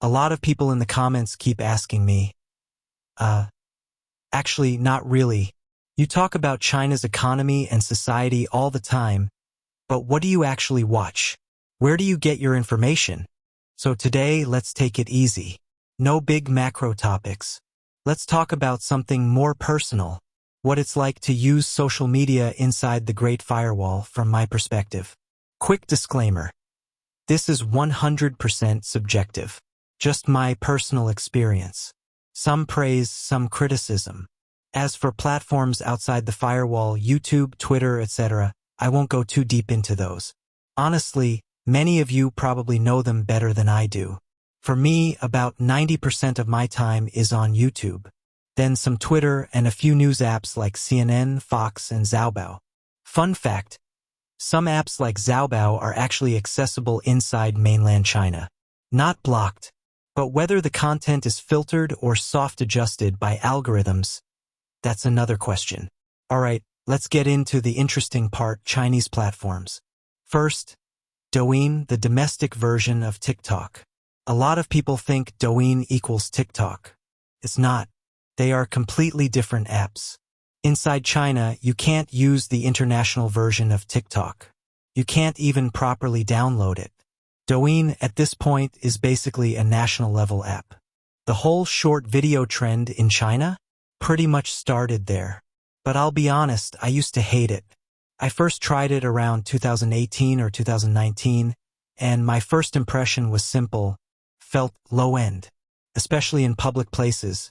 A lot of people in the comments keep asking me, actually, not really. You talk about China's economy and society all the time, but what do you actually watch? Where do you get your information? So today, let's take it easy. No big macro topics. Let's talk about something more personal. What it's like to use social media inside the Great Firewall from my perspective. Quick disclaimer. This is 100% subjective. Just my personal experience. Some praise, some criticism. As for platforms outside the firewall, YouTube, Twitter, etc., I won't go too deep into those. Honestly, many of you probably know them better than I do. For me, about 90% of my time is on YouTube. Then some Twitter and a few news apps like CNN, Fox, and Xiaobao. Fun fact, some apps like Xiaobao are actually accessible inside mainland China. Not blocked. But whether the content is filtered or soft-adjusted by algorithms, that's another question. Alright, let's get into the interesting part, Chinese platforms. First, Douyin, the domestic version of TikTok. A lot of people think Douyin equals TikTok. It's not. They are completely different apps. Inside China, you can't use the international version of TikTok. You can't even properly download it. Douyin, at this point, is basically a national-level app. The whole short video trend in China pretty much started there. But I'll be honest, I used to hate it. I first tried it around 2018 or 2019, and my first impression was simple, felt low-end, especially in public places.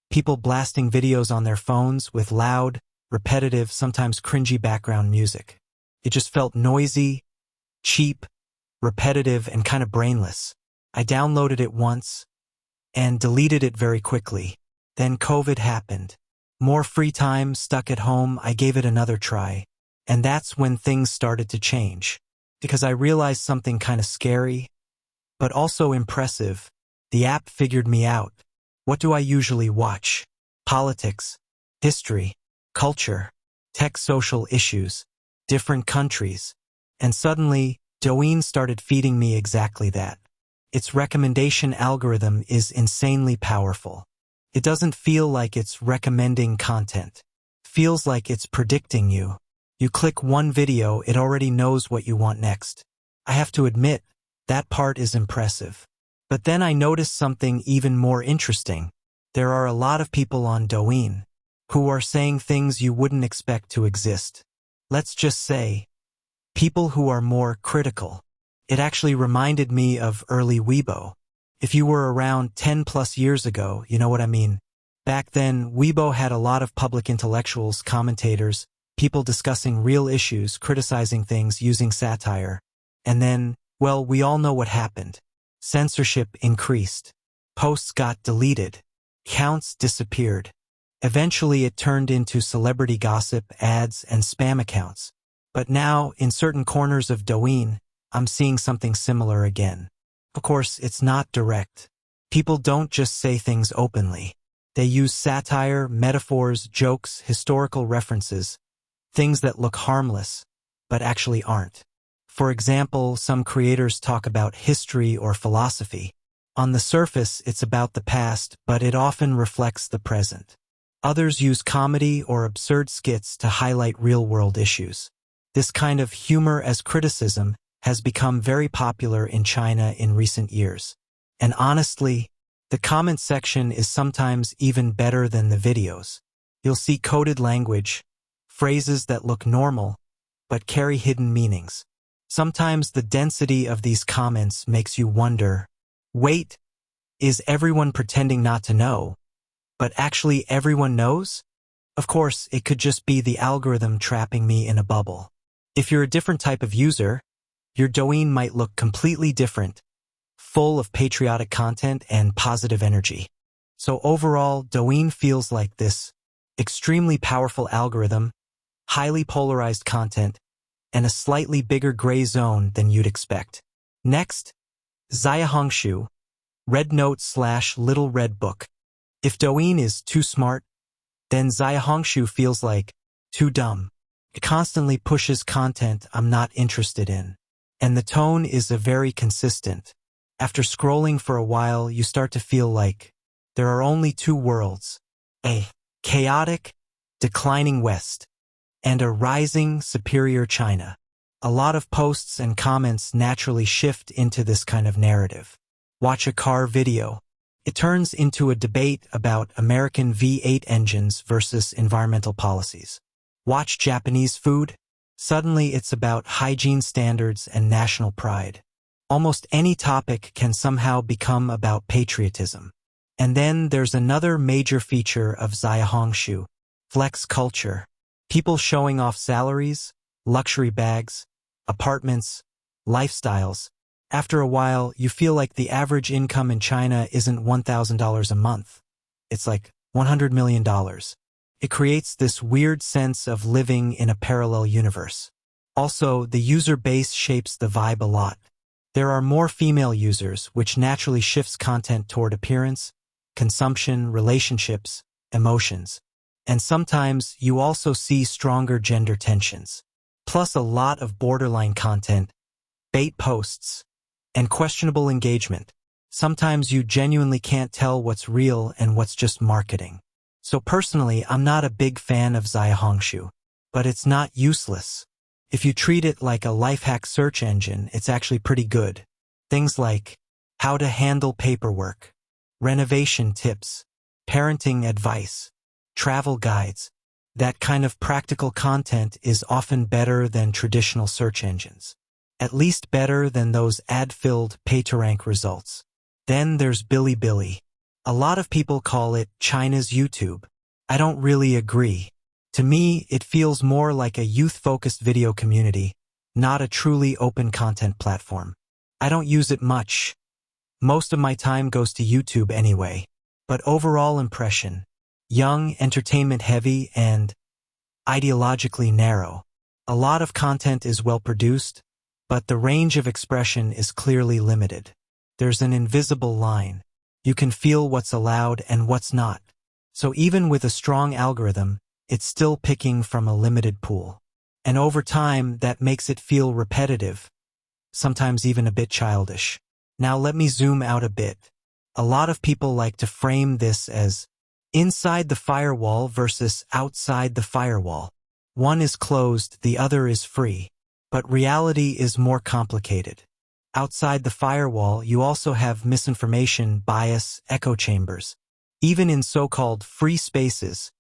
People blasting videos on their phones with loud, repetitive, sometimes cringy background music. It just felt noisy, cheap, repetitive, and kind of brainless. I downloaded it once and deleted it very quickly. Then COVID happened. More free time, stuck at home, I gave it another try. And that's when things started to change. Because I realized something kind of scary, but also impressive. The app figured me out. What do I usually watch? Politics, history, culture, tech, social issues, different countries. And suddenly, Douyin started feeding me exactly that. Its recommendation algorithm is insanely powerful. It doesn't feel like it's recommending content. It feels like it's predicting you. You click one video, it already knows what you want next. I have to admit, that part is impressive. But then I noticed something even more interesting. There are a lot of people on Douyin who are saying things you wouldn't expect to exist. Let's just say, people who are more critical. It actually reminded me of early Weibo. If you were around 10 plus years ago, you know what I mean. Back then, Weibo had a lot of public intellectuals, commentators, people discussing real issues, criticizing things, using satire. And then, well, we all know what happened. Censorship increased. Posts got deleted. Accounts disappeared. Eventually, it turned into celebrity gossip, ads, and spam accounts. But now, in certain corners of Douyin, I'm seeing something similar again. Of course, it's not direct. People don't just say things openly. They use satire, metaphors, jokes, historical references, things that look harmless, but actually aren't. For example, some creators talk about history or philosophy. On the surface, it's about the past, but it often reflects the present. Others use comedy or absurd skits to highlight real-world issues. This kind of humor as criticism has become very popular in China in recent years. And honestly, the comment section is sometimes even better than the videos. You'll see coded language, phrases that look normal, but carry hidden meanings. Sometimes the density of these comments makes you wonder, wait, is everyone pretending not to know, but actually everyone knows? Of course, it could just be the algorithm trapping me in a bubble. If you're a different type of user, your Douyin might look completely different, full of patriotic content and positive energy. So overall, Douyin feels like this extremely powerful algorithm, highly polarized content, and a slightly bigger gray zone than you'd expect. Next, Xiaohongshu, Red Note/Little Red Book. If Douyin is too smart, then Xiaohongshu feels like too dumb. It constantly pushes content I'm not interested in. And the tone is very consistent. After scrolling for a while, you start to feel like there are only two worlds: a chaotic, declining West and a rising, superior China. A lot of posts and comments naturally shift into this kind of narrative. Watch a car video. It turns into a debate about American V8 engines versus environmental policies. Watch Japanese food. Suddenly it's about hygiene standards and national pride. Almost any topic can somehow become about patriotism. And then there's another major feature of Xiaohongshu: flex culture. People showing off salaries, luxury bags, apartments, lifestyles. After a while, you feel like the average income in China isn't $1,000 a month. It's like $100 million. It creates this weird sense of living in a parallel universe. Also, the user base shapes the vibe a lot. There are more female users, which naturally shifts content toward appearance, consumption, relationships, emotions. And sometimes you also see stronger gender tensions. Plus a lot of borderline content, bait posts, and questionable engagement. Sometimes you genuinely can't tell what's real and what's just marketing. So personally, I'm not a big fan of Xiaohongshu, but it's not useless. If you treat it like a life hack search engine, it's actually pretty good. Things like how to handle paperwork, renovation tips, parenting advice, travel guides. That kind of practical content is often better than traditional search engines. At least better than those ad-filled pay-to-rank results. Then there's Bilibili. A lot of people call it China's YouTube. I don't really agree. To me, it feels more like a youth-focused video community, not a truly open content platform. I don't use it much. Most of my time goes to YouTube anyway. But overall impression: young, entertainment-heavy, and ideologically narrow. A lot of content is well-produced, but the range of expression is clearly limited. There's an invisible line. You can feel what's allowed and what's not. So even with a strong algorithm, it's still picking from a limited pool. And over time, that makes it feel repetitive, sometimes even a bit childish. Now let me zoom out a bit. A lot of people like to frame this as inside the firewall versus outside the firewall. One is closed, the other is free. But reality is more complicated. Outside the firewall, you also have misinformation, bias, echo chambers. Even in so-called free spaces,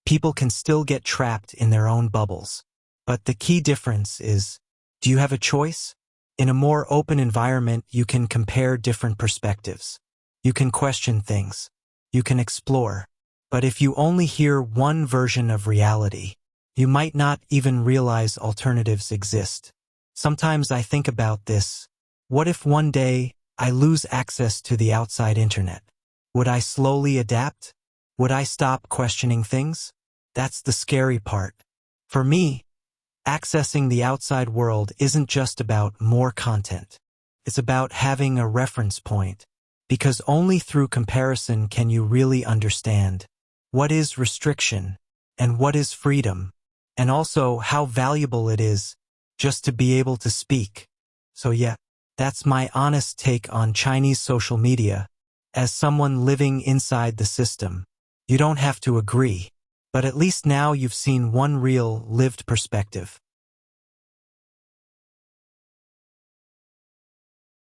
people can still get trapped in their own bubbles. But the key difference is, do you have a choice? In a more open environment, you can compare different perspectives. You can question things. You can explore. But if you only hear one version of reality, you might not even realize alternatives exist. Sometimes I think about this. What if one day I lose access to the outside internet? Would I slowly adapt? Would I stop questioning things? That's the scary part. For me, accessing the outside world isn't just about more content. It's about having a reference point, because only through comparison can you really understand what is restriction and what is freedom, and also how valuable it is just to be able to speak. So yeah, that's my honest take on Chinese social media. As someone living inside the system, you don't have to agree, but at least now you've seen one real, lived perspective.